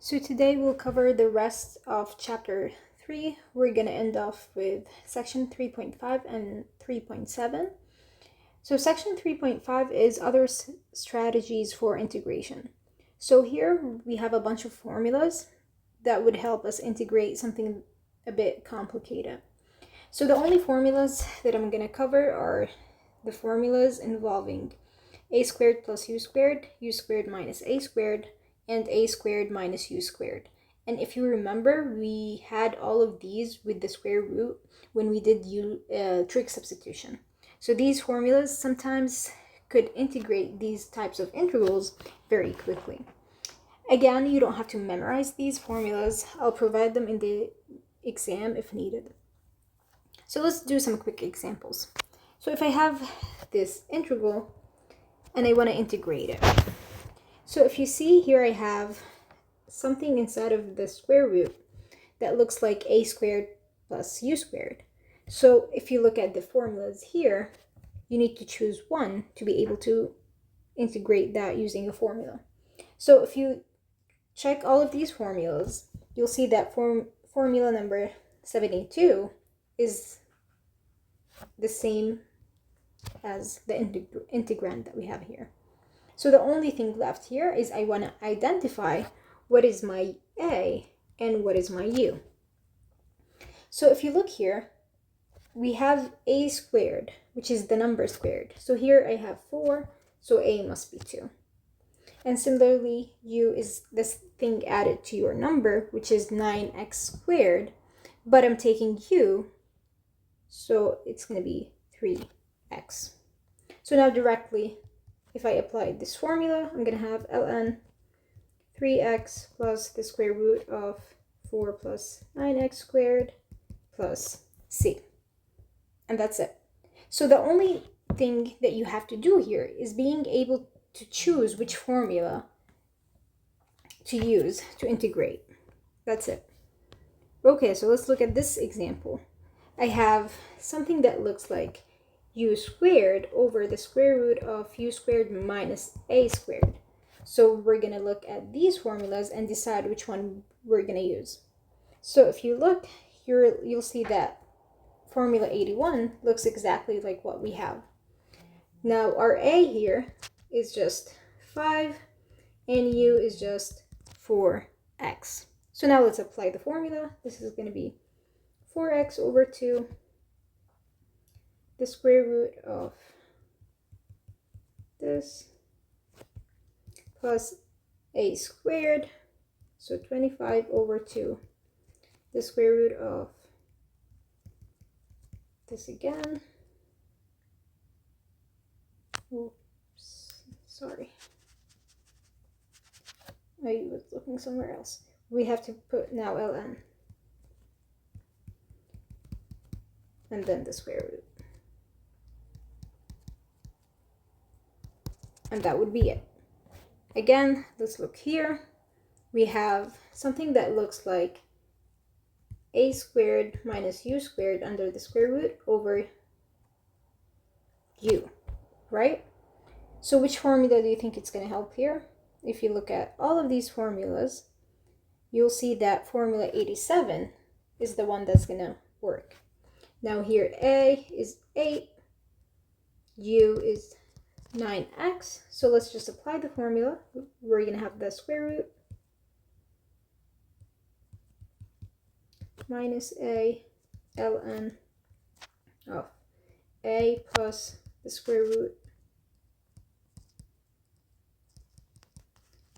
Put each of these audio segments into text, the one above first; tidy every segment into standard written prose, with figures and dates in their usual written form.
So today we'll cover the rest of chapter 3. We're going to end off with section 3.5 and 3.7. So section 3.5 is other strategies for integration. So here we have a bunch of formulas that would help us integrate something a bit complicated. So the only formulas that I'm going to cover are the formulas involving a squared plus u squared minus a squared, and a squared minus u squared. And if you remember, we had all of these with the square root when we did trig substitution. So these formulas sometimes could integrate these types of integrals very quickly. Again, you don't have to memorize these formulas. I'll provide them in the exam if needed. So let's do some quick examples. So if I have this integral and I want to integrate it. So if you see here, I have something inside of the square root that looks like a squared plus u squared. So if you look at the formulas here, you need to choose one to be able to integrate that using a formula. So if you check all of these formulas, you'll see that formula number 72 is the same as the integrand that we have here. So the only thing left here is I want to identify what is my a and what is my u. So if you look here, we have a squared, which is the number squared. So here I have 4, so a must be 2. And similarly, u is this thing added to your number, which is 9x squared, but I'm taking u, so it's going to be 3x. So now directly, if I apply this formula, I'm going to have ln 3x plus the square root of 4 plus 9x squared plus c. And that's it. So the only thing that you have to do here is being able to choose which formula to use to integrate. That's it. Okay, so let's look at this example. I have something that looks like u squared over the square root of u squared minus a squared. So we're going to look at these formulas and decide which one we're going to use. So if you look here, you'll see that formula 81 looks exactly like what we have. Now our a here is just 5 and u is just 4x. So now let's apply the formula. This is going to be 4x over 2, the square root of this, plus a squared, so 25 over 2, the square root of this again. Oops, sorry. I was looking somewhere else. We have to put now ln. And then the square root. And that would be it. Again, let's look here. We have something that looks like a squared minus u squared under the square root over u, right? So which formula do you think it's going to help here? If you look at all of these formulas, you'll see that formula 87 is the one that's going to work. Now here a is 8, u is 9x. So let's just apply the formula. We're going to have the square root minus a ln of a plus the square root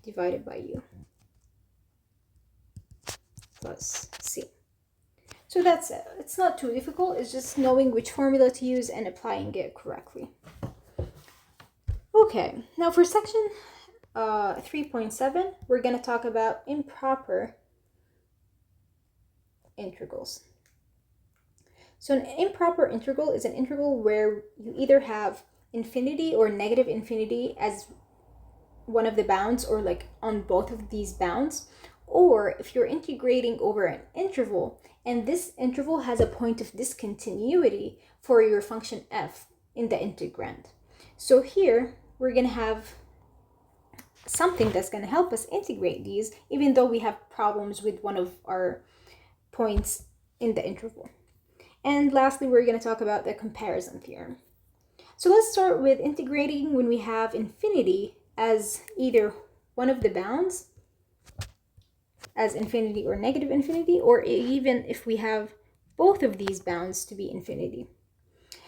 divided by u plus c. So that's it. It's not too difficult. It's just knowing which formula to use and applying it correctly. Okay, now for section 3.7, we're going to talk about improper integrals. So an improper integral is an integral where you either have infinity or negative infinity as one of the bounds, or like on both of these bounds, or if you're integrating over an interval and this interval has a point of discontinuity for your function f in the integrand. So here we're going to have something that's going to help us integrate these, even though we have problems with one of our points in the interval. And lastly, we're going to talk about the comparison theorem. So let's start with integrating when we have infinity as either one of the bounds, as infinity or negative infinity, or even if we have both of these bounds to be infinity.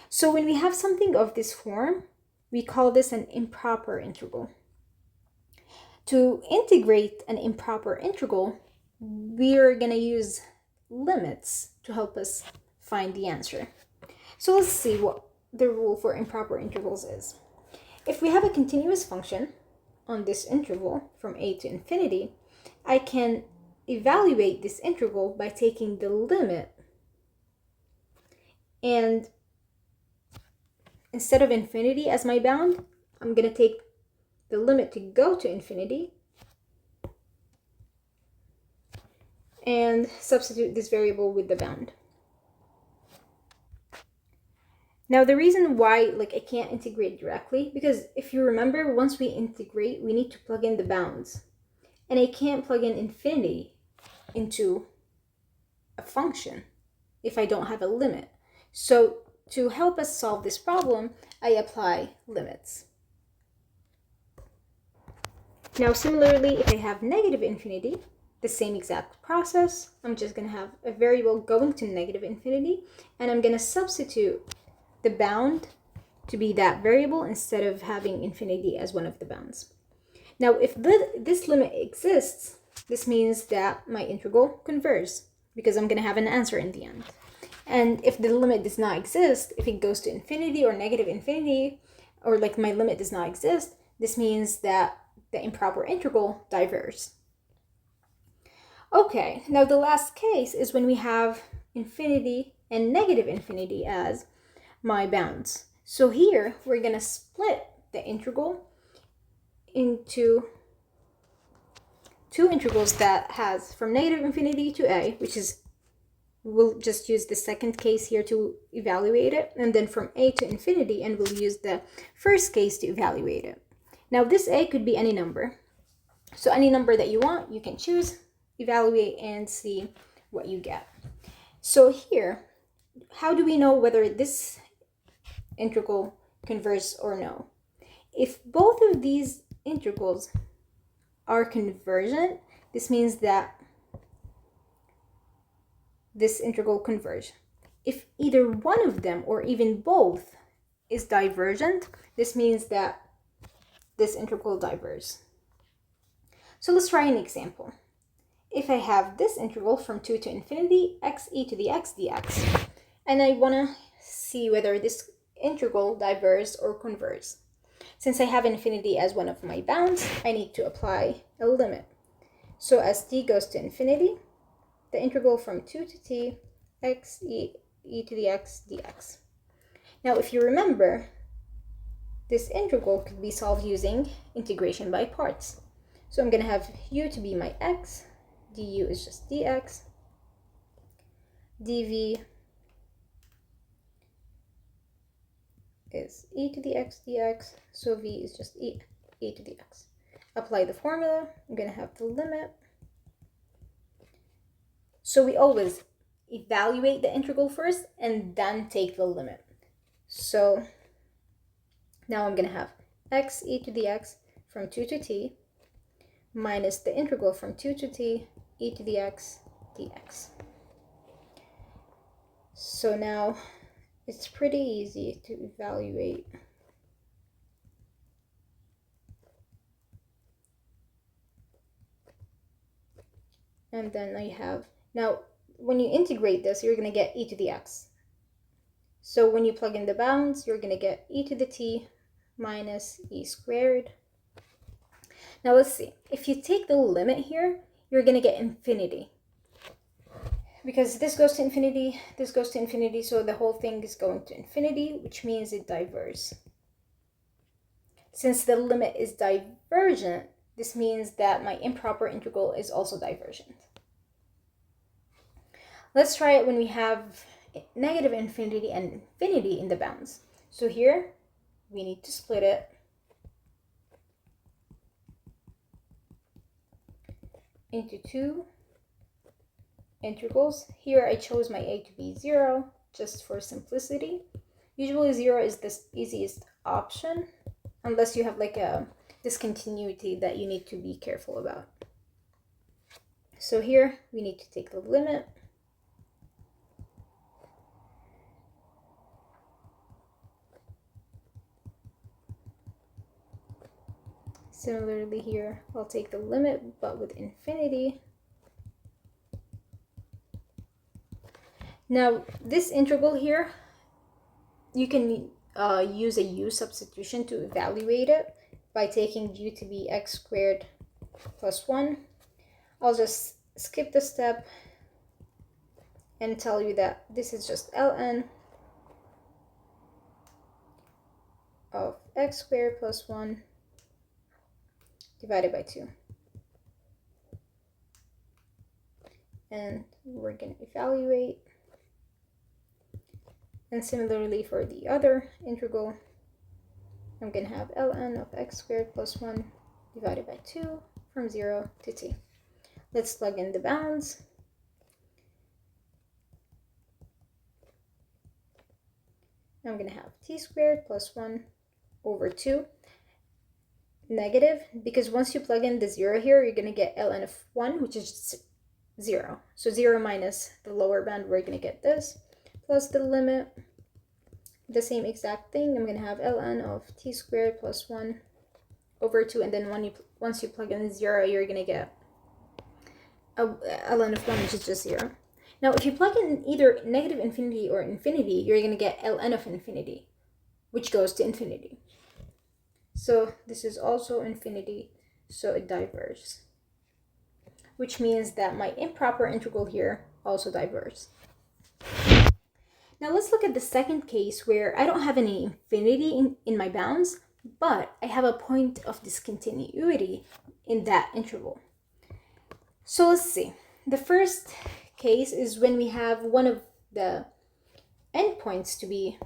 So when we have something of this form, we call this an improper integral. To integrate an improper integral, we're going to use limits to help us find the answer. So let's see what the rule for improper integrals is. If we have a continuous function on this interval from a to infinity, I can evaluate this integral by taking the limit, and instead of infinity as my bound, I'm going to take the limit to go to infinity and substitute this variable with the bound. Now the reason why I can't integrate directly, because if you remember, once we integrate, we need to plug in the bounds. And I can't plug in infinity into a function if I don't have a limit. So to help us solve this problem, I apply limits. Now similarly, if I have negative infinity, the same exact process, I'm just going to have a variable going to negative infinity, and I'm going to substitute the bound to be that variable instead of having infinity as one of the bounds. Now if this limit exists, this means that my integral converges, because I'm going to have an answer in the end. And if the limit does not exist, if it goes to infinity or negative infinity, or my limit does not exist, this means that the improper integral diverges. Okay, now the last case is when we have infinity and negative infinity as my bounds. So here we're going to split the integral into two integrals that has from negative infinity to a, which is, we'll just use the second case here to evaluate it, and then from a to infinity, and we'll use the first case to evaluate it. Now this a could be any number. So any number that you want, you can choose, evaluate, and see what you get. So here, how do we know whether this integral converges or no? If both of these integrals are convergent, this means that this integral converges. If either one of them or even both is divergent, this means that this integral diverges. So let's try an example. If I have this integral from 2 to infinity, x e to the x dx, and I want to see whether this integral diverges or converges. Since I have infinity as one of my bounds, I need to apply a limit. So as t goes to infinity, the integral from 2 to t, x e to the x dx. Now if you remember, this integral could be solved using integration by parts. So I'm going to have u to be my x, du is just dx, dv is e to the x dx, so v is just e to the x. Apply the formula, I'm going to have the limit. So we always evaluate the integral first and then take the limit. So now I'm going to have x e to the x from 2 to t minus the integral from 2 to t e to the x dx. So now it's pretty easy to evaluate. And then I have, now when you integrate this, you're going to get e to the x. So when you plug in the bounds, you're going to get e to the t minus e squared. Now let's see, if you take the limit here, you're going to get infinity. Because this goes to infinity, this goes to infinity, so the whole thing is going to infinity, which means it diverges. Since the limit is divergent, this means that my improper integral is also divergent. Let's try it when we have negative infinity and infinity in the bounds. So here, we need to split it. into two integrals. Here I chose my a to be 0 just for simplicity. Usually 0 is the easiest option unless you have like a discontinuity that you need to be careful about. So here we need to take the limit. Similarly here, I'll take the limit, but with infinity. Now, this integral here, you can use a u substitution to evaluate it by taking u to be x squared plus 1. I'll just skip the step and tell you that this is just ln of x squared plus 1 divided by 2. And we're going to evaluate. And similarly for the other integral, I'm going to have ln of x squared plus 1 divided by 2 from 0 to t. Let's plug in the bounds. I'm going to have t squared plus 1 over 2 negative, because once you plug in the 0 here, you're going to get ln of 1, which is 0. So 0 minus the lower bound, we're going to get this, plus the limit, the same exact thing. I'm going to have ln of t squared plus 1 over 2, and then once you plug in the 0, you're going to get a ln of 1, which is just 0. Now, if you plug in either negative infinity or infinity, you're going to get ln of infinity, which goes to infinity. So this is also infinity, so it diverges, which means that my improper integral here also diverges. Now let's look at the second case where I don't have any infinity in my bounds, but I have a point of discontinuity in that interval. So let's see. The first case is when we have one of the endpoints to be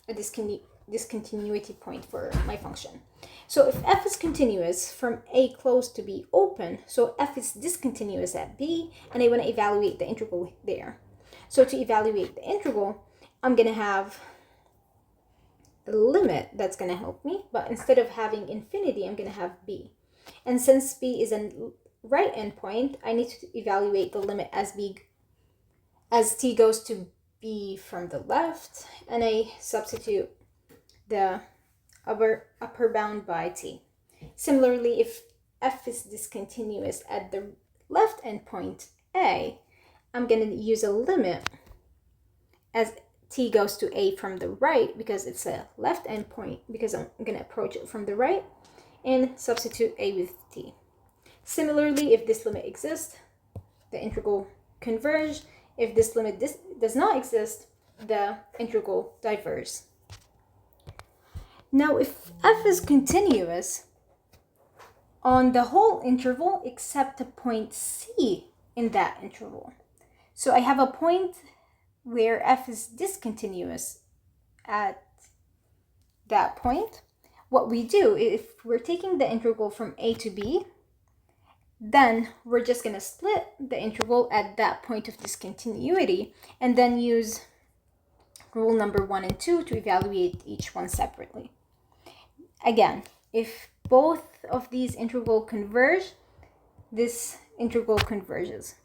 a discontinuity point for my function. So if f is continuous from a closed to b open, so f is discontinuous at b, and I want to evaluate the integral there. So to evaluate the integral, I'm going to have a limit that's going to help me, but instead of having infinity, I'm going to have b. And since b is a right endpoint, I need to evaluate the limit as t goes to b from the left, and I substitute the upper bound by t. Similarly, if f is discontinuous at the left endpoint a, I'm going to use a limit as t goes to a from the right, because it's a left endpoint, because I'm going to approach it from the right, and substitute a with t. Similarly, if this limit exists, the integral converge. If this limit does not exist, the integral diverges. Now, if f is continuous on the whole interval except a point c in that interval, so I have a point where f is discontinuous at that point, what we do, if we're taking the integral from a to b, then we're just going to split the integral at that point of discontinuity and then use rule number 1 and 2 to evaluate each one separately. Again, if both of these integrals converge, this integral converges.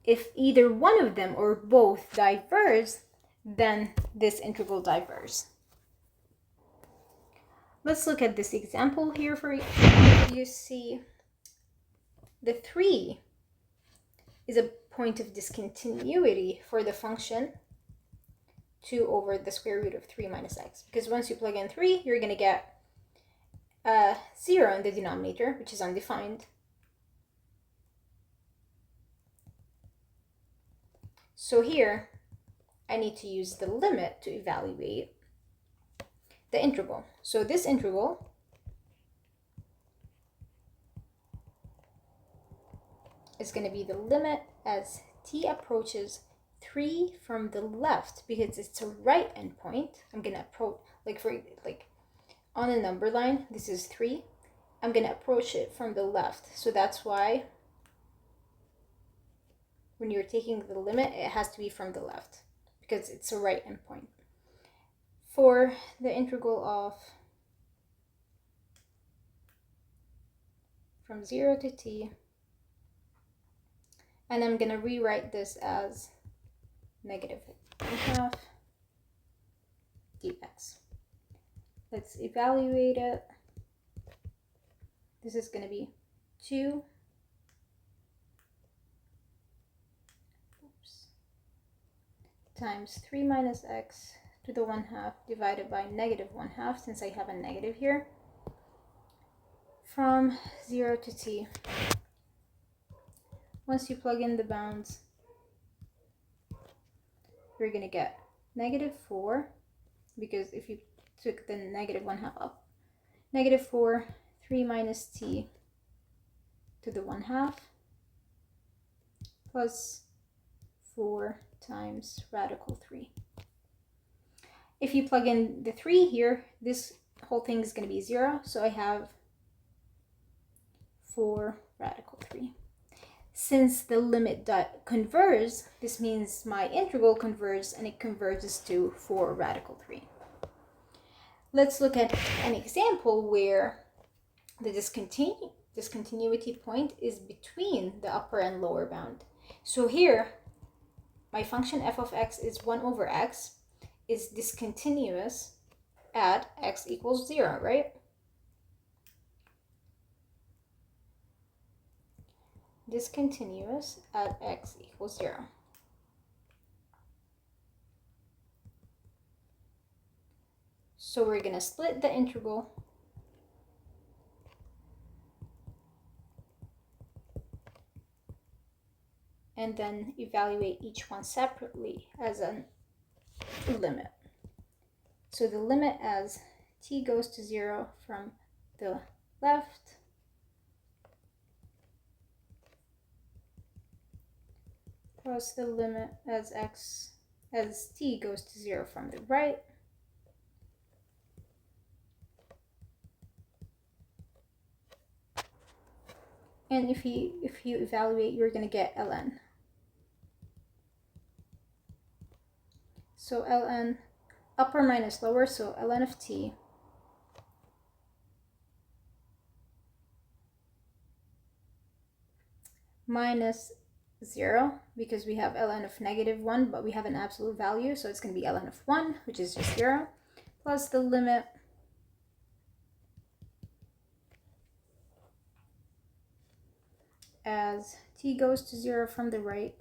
If either one of them or both diverge, then this integral diverges. Let's look at this example here for you. You see the 3 is a point of discontinuity for the function 2 over the square root of 3 minus x. Because once you plug in 3, you're going to get 0 in the denominator, which is undefined. So here, I need to use the limit to evaluate the integral. So this integral is going to be the limit as t approaches 3 from the left, because it's a right endpoint. I'm going to approach, on a number line, this is 3. I'm going to approach it from the left. So that's why when you're taking the limit, it has to be from the left because it's a right endpoint. For the integral of from 0 to t, and I'm going to rewrite this as -1/2 dx. Let's evaluate it. This is going to be 2 times 3 minus x to the 1/2 divided by -1/2, since I have a negative here, from 0 to t. Once you plug in the bounds, you're going to get -4, because if you took the -1/2 up, -4, 3 minus t to the 1/2 plus 4 times radical 3. If you plug in the 3 here, this whole thing is going to be 0, so I have 4 radical 3. Since the limit converges, this means my integral converges, and it converges to 4 radical 3. Let's look at an example where the discontinuity point is between the upper and lower bound. So here, my function f of x is 1/x, is discontinuous at x equals 0, right? Discontinuous at x equals 0. So we're going to split the integral and then evaluate each one separately as a limit. So the limit as t goes to 0 from the left plus the limit as t goes to 0 from the right and if you evaluate, you're going to get ln. So ln, upper minus lower, so ln of t minus 0, because we have ln of -1, but we have an absolute value, so it's going to be ln of 1, which is just 0, plus the limit as t goes to 0 from the right,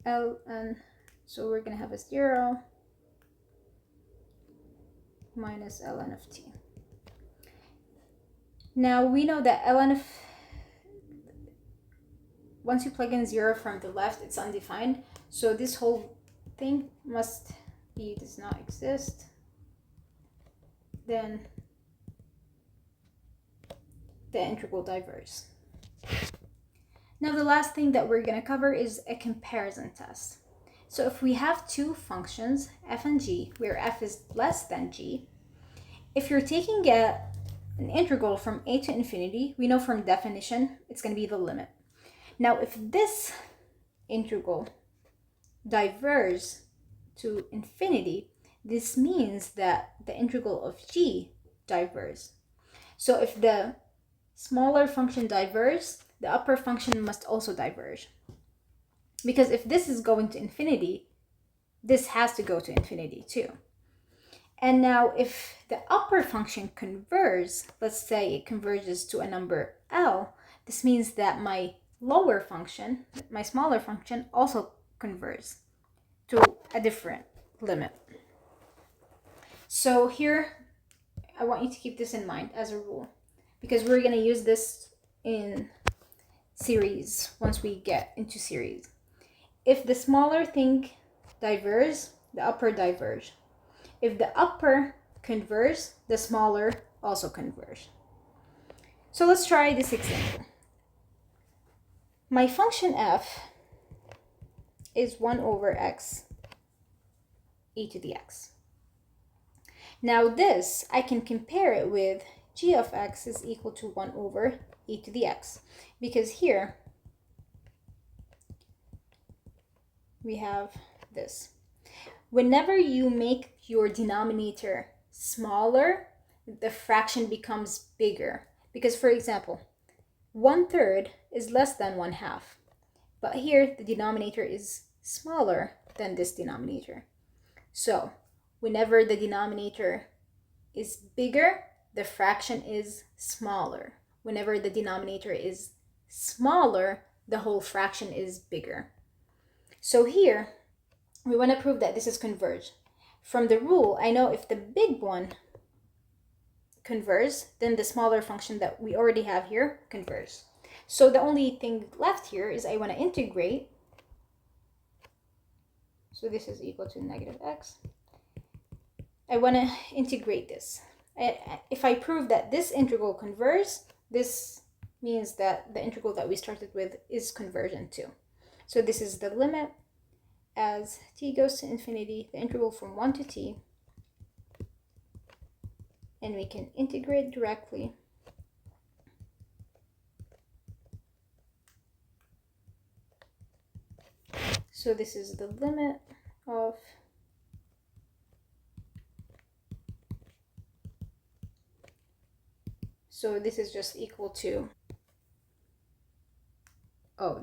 ln, so we're going to have a 0 minus ln of t. Now we know that ln of, once you plug in 0 from the left, it's undefined, so this whole thing does not exist. Then the integral diverges. Now the last thing that we're going to cover is a comparison test. So if we have two functions, f and g, where f is less than g, if you're taking an integral from a to infinity, we know from definition it's going to be the limit. Now if this integral diverges to infinity, this means that the integral of g diverges. So if the smaller function diverges, the upper function must also diverge. Because if this is going to infinity, this has to go to infinity too. And now if the upper function converges, let's say it converges to a number L, this means that my lower function, my smaller function, also converges to a different limit. So here, I want you to keep this in mind as a rule, because we're going to use this in series once we get into series. If the smaller thing diverges, the upper diverge. If the upper converges, the smaller also converge. So let's try this example. My function f is 1/x e to the x. Now this, I can compare it with g of x is equal to 1/e to the x, because here we have this. Whenever you make your denominator smaller, the fraction becomes bigger. Because, for example, 1/3 is less than 1/2. But here, the denominator is smaller than this denominator. So, whenever the denominator is bigger, the fraction is smaller. Whenever the denominator is smaller, the whole fraction is bigger. So here, we want to prove that this is converged. From the rule, I know if the big one converges, then the smaller function that we already have here converges. So the only thing left here is I want to integrate. So this is equal to negative x. I want to integrate this. If I prove that this integral converges, this means that the integral that we started with is convergent too. So this is the limit as t goes to infinity, the integral from 1 to t, and we can integrate directly. So this is the limit of so this is just equal to,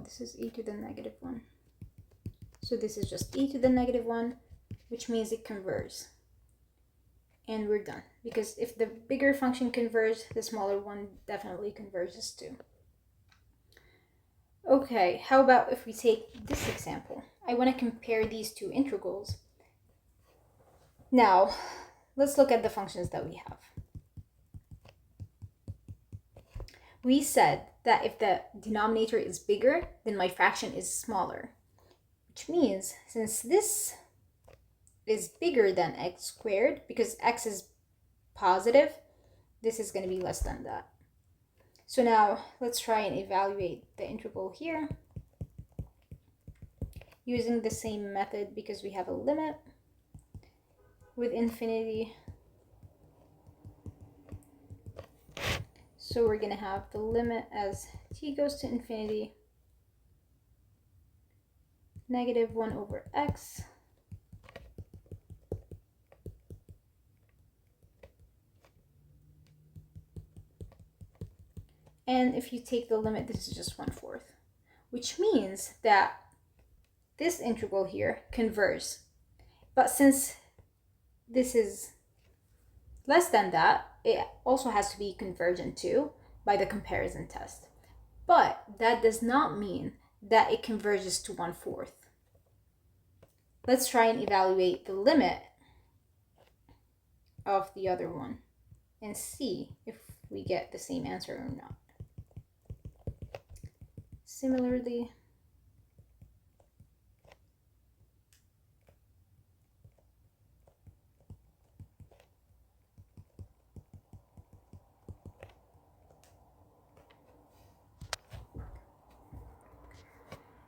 this is e to the negative 1. So this is just e to the negative 1, which means it converges. And we're done. Because if the bigger function converges, the smaller one definitely converges too. Okay, how about if we take this example? I want to compare these two integrals. Now, let's look at the functions that we have. We said that if the denominator is bigger, then my fraction is smaller. Which means, since this is bigger than x squared, because x is positive, this is going to be less than that. So now, let's try and evaluate the integral here using the same method, because we have a limit with infinity. So we're going to have the limit as t goes to infinity, negative 1 over x and if you take the limit, this is just 1/4, which means that this integral here converges. But since this is less than that, it also has to be convergent too by the comparison test. But that does not mean that it converges to 1/4. Let's try and evaluate the limit of the other one and see if we get the same answer or not. Similarly,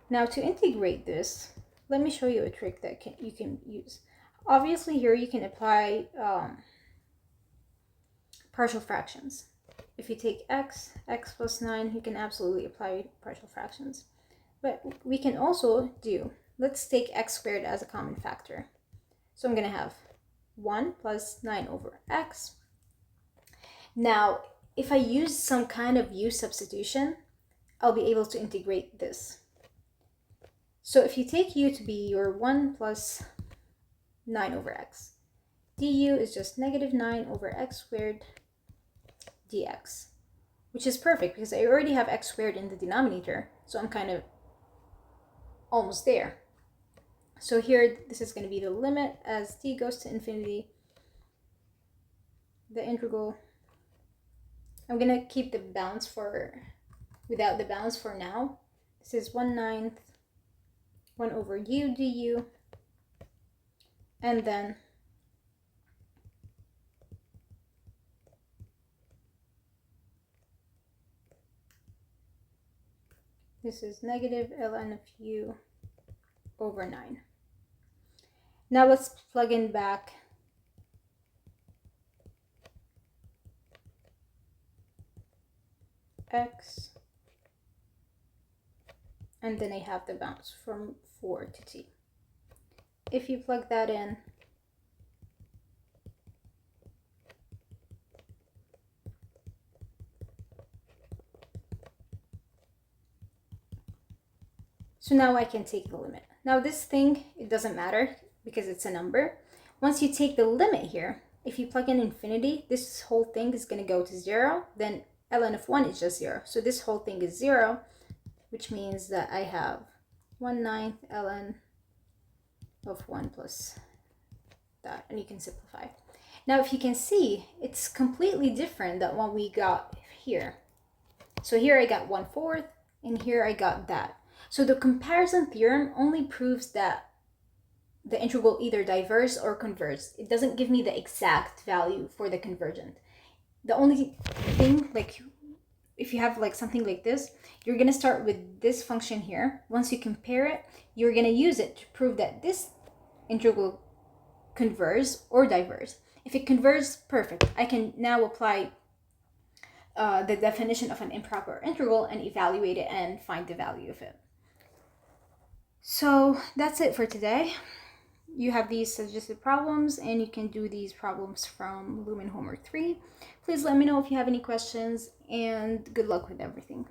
now to integrate this, let me show you a trick that you can use. Obviously here you can apply partial fractions. If you take x plus 9, you can absolutely apply partial fractions. But we can also do, let's take x squared as a common factor. So I'm going to have 1 plus 9 over x. Now, if I use some kind of u substitution, I'll be able to integrate this. So if you take u to be your 1 plus 9 over x, du is just negative 9 over x squared dx, which is perfect because I already have x squared in the denominator, so I'm kind of almost there. So here, this is going to be the limit as t goes to infinity, the integral. I'm going to keep the bounds without the bounds for now. This is 1/9, 1 over u du, and then this is negative ln of u over 9. Now let's plug in back x, and then I have the bounds from 4 to t. if you plug that in, so now I can take the limit. Now this thing, it doesn't matter because it's a number. Once you take the limit here, if you plug in infinity, this whole thing is going to go to 0. Then ln of 1 is just 0. So this whole thing is 0, which means that I have 1/9 ln of 1 plus that. And you can simplify. Now, if you can see, it's completely different than what we got here. So here I got 1/4, and here I got that. So the comparison theorem only proves that the integral either diverges or converges. It doesn't give me the exact value for the convergent. The only thing, like if you have like something like this, you're going to start with this function here. Once you compare it, you're going to use it to prove that this integral converges or diverges. If it converges, perfect. I can now apply the definition of an improper integral and evaluate it and find the value of it. So that's it for today. You have these suggested problems, and you can do these problems from Lumen Homework 3. Please let me know if you have any questions, and good luck with everything.